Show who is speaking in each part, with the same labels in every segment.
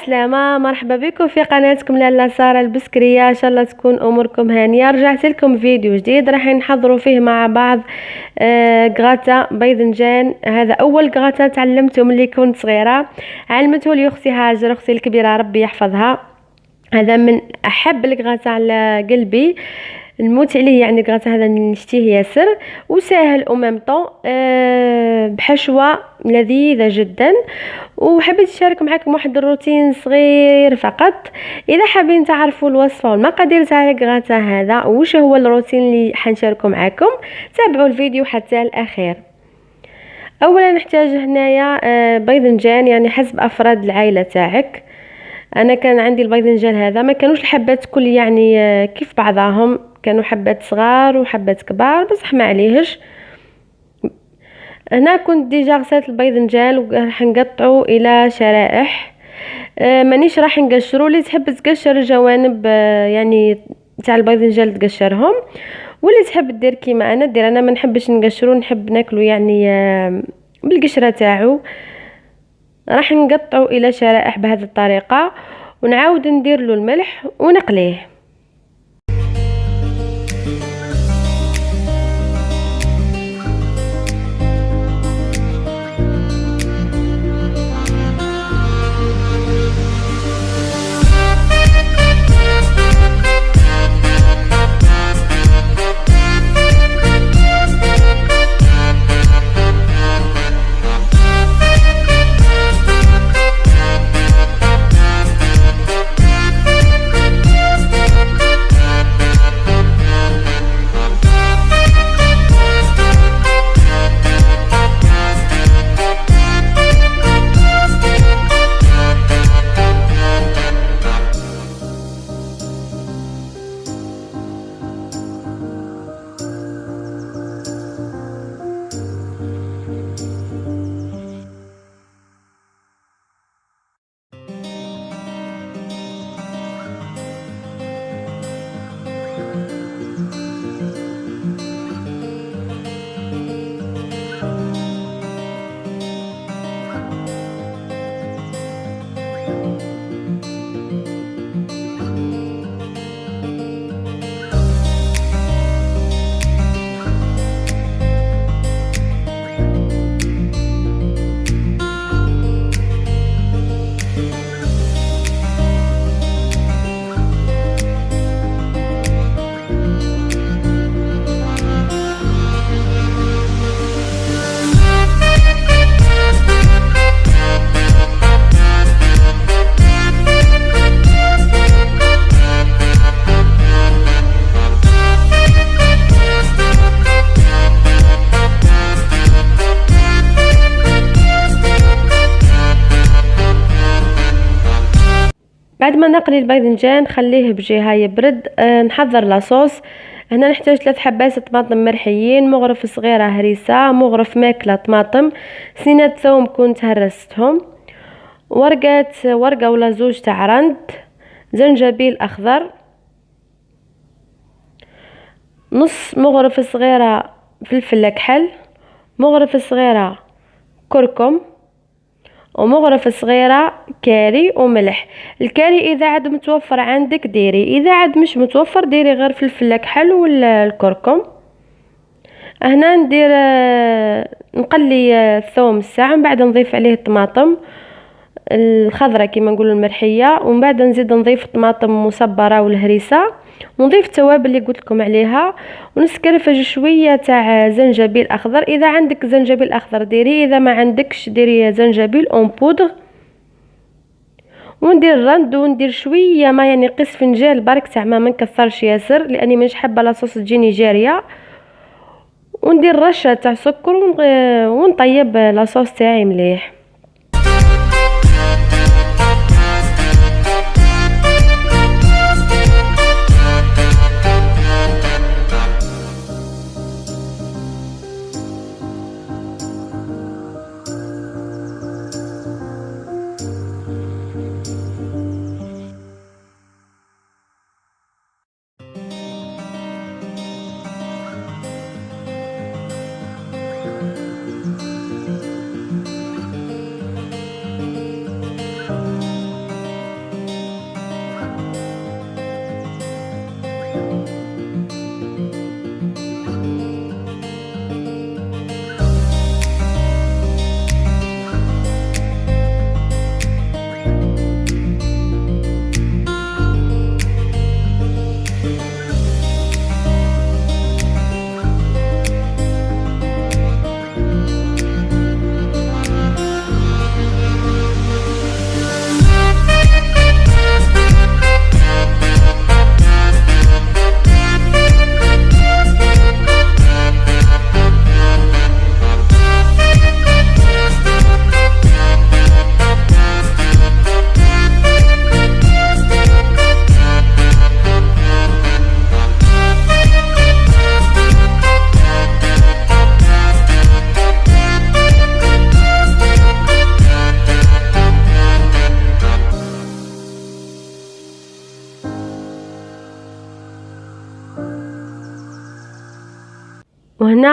Speaker 1: السلامة، مرحبا بكم في قناتكم لاله ساره البسكريه. ان شاء الله تكون اموركم هانيه. رجعت لكم فيديو جديد راح نحضروا فيه مع بعض غاتا باذنجان. هذا اول غاتا تعلمته ملي كنت صغيره، علمته لي اختي هاجر، اختي الكبيره ربي يحفظها. هذا من احب الغاتا على قلبي، نموت عليه يعني. الغاتا هذا نشتيه ياسر وسهل وممطو بحشوه لذيذه جدا. وحبيت نشارك معكم واحد الروتين صغير فقط. اذا حابين تعرفوا الوصفه والمقادير تاع الغاتا هذا وش هو الروتين اللي حنشاركه معكم، تابعوا الفيديو حتى الاخير. اولا نحتاج هنايا باذنجان، يعني حسب افراد العائله تاعك. انا كان عندي الباذنجان هذا، ما كانوش الحبات كل يعني كيف بعضهم، كانوا حبات صغار وحبات كبار، بصح ما عليهش. هنا كنت ديجا غسلت الباذنجان وراح نقطعه الى شرائح. مانيش راح نقشرو، اللي تحب تقشر الجوانب يعني تاع الباذنجان تقشرهم، واللي تحب دير كيما انا دير. انا ما نحبش نقشرو، نحب ناكلو يعني بالقشره تاعو. راح نقطعه الى شرائح بهذه الطريقه، ونعاود ندير له الملح ونقليه. بعد ما نقلي الباذنجان خليه بجهه يبرد. نحضر لاصوص. هنا نحتاج 3 حبات طماطم مرحيين، مغرف صغيره هريسه، مغرف ماكله طماطم، سنينات ثوم كنت هرستهم، ورقه ولا زوج تاع رند، زنجبيل اخضر، نص مغرف صغيره فلفل كحل، مغرف صغيره كركم، ومغرفة صغيرة كاري وملح. الكاري اذا عاد متوفر عندك ديري، اذا عاد مش متوفر ديري غير فلفل كحل ولا الكركم. هنا ندير نقلي الثوم الساعة، من بعد نضيف عليه الطماطم الخضرة كما نقول المرحية، ومن بعد نزيد نضيف الطماطم مصبرة والهريسة، ونضيف التوابل اللي قلت لكم عليها، ونسكرفج شويه تاع زنجبيل اخضر. اذا عندك زنجبيل اخضر ديري، اذا ما عندكش ديري زنجبيل اون بودغ. وندير الرند وندير شويه ما يعني قيس فنجان برك تاع ما نكثرش ياسر، لاني مش حابه لاصوص تجيني جاريه. وندير رشه تاع سكر ونطيب لاصوص تاعي مليح.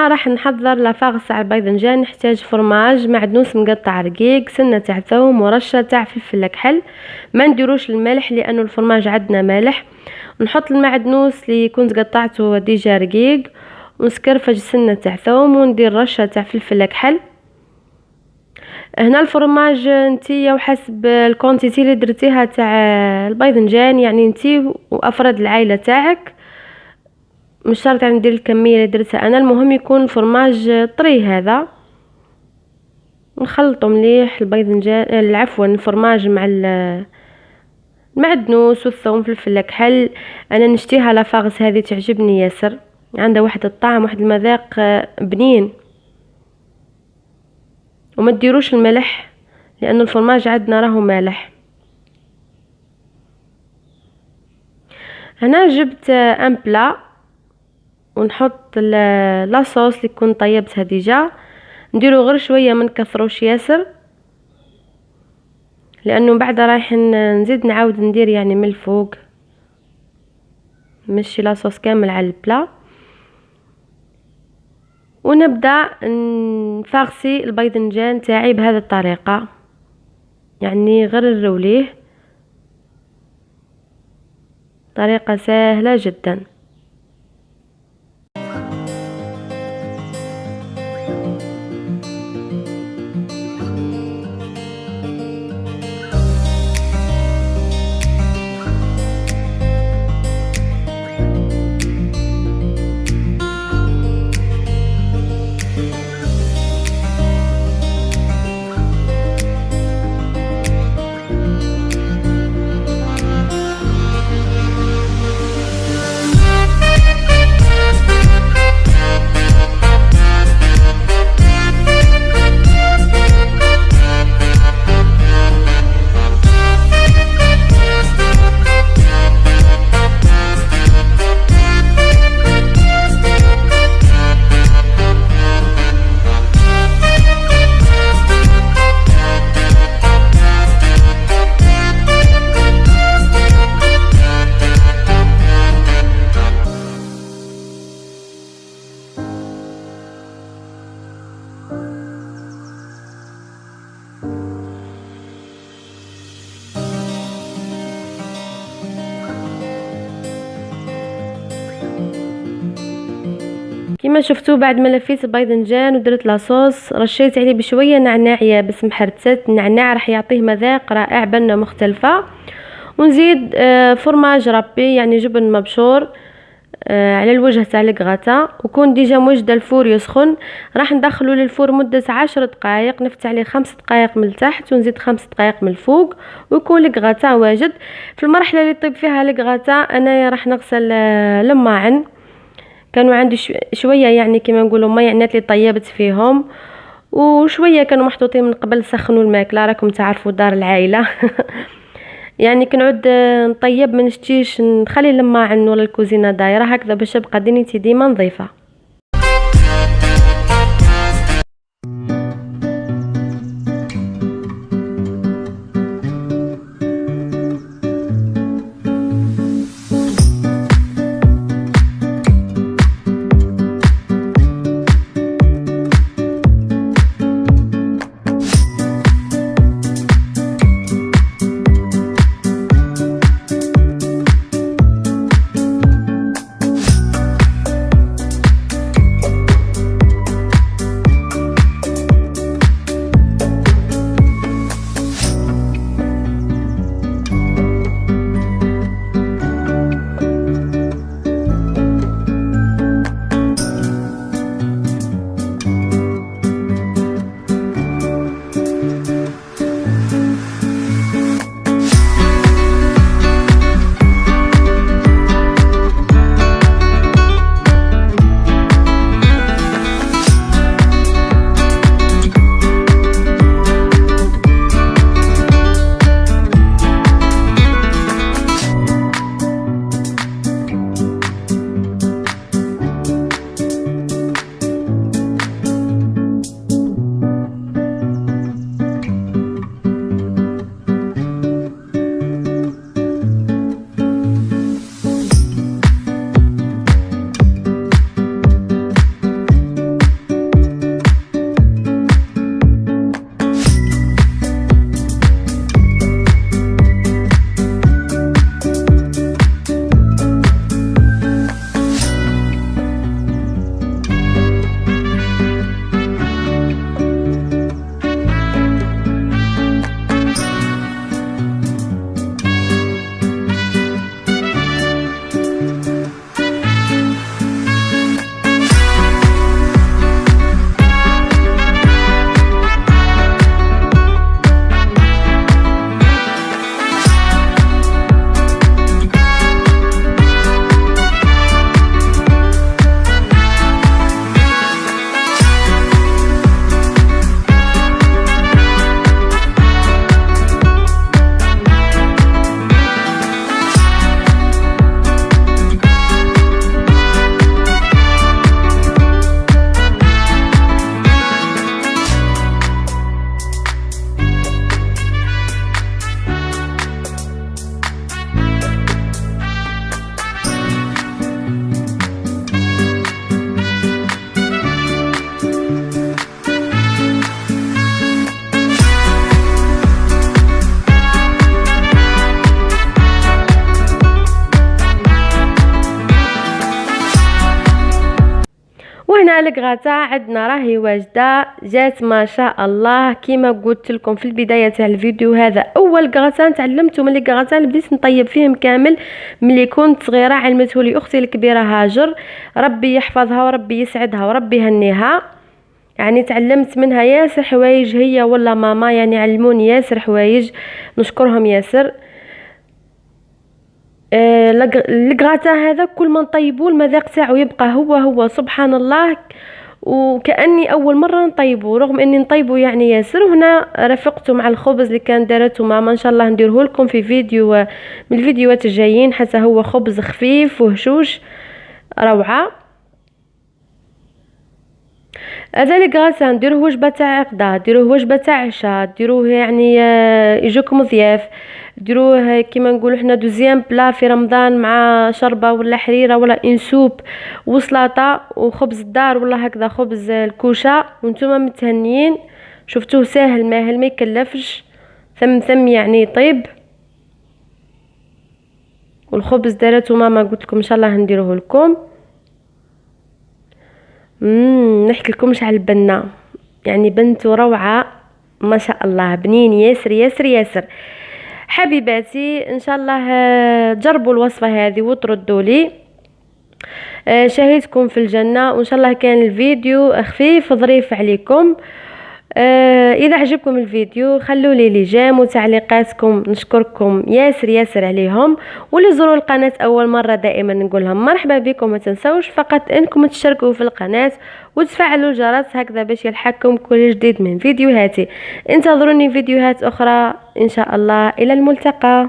Speaker 1: هنا راح نحضر لافاغ تاع الباذنجان. نحتاج فرماج، معدنوس مقطع رقيق، سنه تاع ثوم، ورشه تاع فلفل كحل. ما نديروش الملح لانه الفرماج عندنا مالح. نحط المعدنوس اللي كنت قطعته ديجا رقيق، ونسكرفج سنه تاع ثوم، وندير رشه تاع فلفل كحل. هنا الفرماج نتيا وحسب الكونتيتي اللي درتيها تاع الباذنجان، يعني نتي وافراد العائله تاعك، مش شرط يعني ندير الكميه اللي درتها انا. المهم يكون الفرماج طري. هذا نخلطه مليح الباذنجان، عفوا الفرماج مع المعدنوس والثوم فلفل كحل. انا نشتيها لافاغس هذه تعجبني ياسر، عندها واحد الطعم واحد المذاق بنين. وما تديروش الملح لانه الفرماج عندنا راهو مالح. هنا جبت ان بلا ونحط لاصوص اللي كنت طيبتها ديجا. نديرو غير شويه، ما نكثروش ياسر لانه بعد رايح نزيد نعاود ندير يعني من الفوق، نمشي لاصوص كامل على البلا. ونبدا نفاغسي الباذنجان تاعي بهذه الطريقه، يعني غير نروليه، طريقه سهله جدا. كما شفتوا بعد ما لفيت الباذنجان ودرت لاصوص، رشيت عليه بشويه نعناع يابس محرتت. النعناع راح يعطيه مذاق رائع، بنه مختلفه. ونزيد فرماج ربي يعني جبن مبشور على الوجه تاع الكغاتا. وكون ديجا موجده الفور يسخن، راح ندخلو للفور مده 10 دقائق. نفتح عليه 5 دقائق من التحت ونزيد 5 دقائق من الفوق، ويكون الكغاتا واجد. في المرحله اللي طيب فيها الكغاتا انايا راح نغسل الماعن. كانوا عندي شويه يعني كما نقولوا مايعنات اللي طيبت فيهم، وشويه كانوا محطوطين من قبل سخنوا الماكله. راكم تعرفوا دار العائله يعني كنعود نطيب ما نشتيش نخلي الماعن ولا الكوزينه دايره هكذا باش تبقى دنيتي ديما نظيفه. هذا الكغاتا عندنا راهي واجده، جات ما شاء الله. كيما قلت لكم في البدايه تاع الفيديو، هذا اول كغاتا تعلمته من لي كغاتا اللي بديت نطيب فيهم كامل ملي كنت صغيره. علمته لي اختي الكبيره هاجر، ربي يحفظها وربي يسعدها وربي يهنيها. يعني تعلمت منها ياسر حوايج، هي ولا ماما يعني علموني ياسر حوايج، نشكرهم ياسر. الكغاتا هذا كل ما نطيبو المذاق تاعو يبقى هو سبحان الله، وكأني اول مره نطيبو، رغم اني نطيبو يعني ياسر. وهنا رافقته مع الخبز اللي كان دارته ماما، ان شاء الله نديره لكم في فيديو من الفيديوهات الجايين، حتى هو خبز خفيف وهشوش روعه. هذا الكغاتا نديروه وجبه تاع غدا، ديروه وجبه تاع عشاء، ديروه يعني يجوكم ضياف، ديروه كيما نقولوا حنا دوزيام بلا في رمضان مع شربه ولا حريره ولا انسوب وسلطه وخبز الدار ولا هكذا خبز الكوشه، وانتم متهنيين. شفتوه ساهل ماهل ما يكلفش، ثم يعني طيب. والخبز دارته ماما قلت لكم ان شاء الله نديروه لكم. نحكي لكمش على البنه، يعني بنته روعه ما شاء الله، بنين ياسر ياسر ياسر. حبيباتي ان شاء الله تجربوا الوصفه هذه وتردوا لي. شاهدكم في الجنه، وان شاء الله كان الفيديو خفيف ظريف عليكم. اذا عجبكم الفيديو خلوا لي جيم وتعليقاتكم، نشكركم ياسر ياسر عليهم. واللي زوروا القناه اول مره دائما نقول لهم مرحبا بكم. ما تنسوش فقط انكم تشتركوا في القناه وتفعلوا الجرس هكذا باش يلحقكم كل جديد من فيديوهاتي. انتظروني فيديوهات اخرى ان شاء الله، الى الملتقى.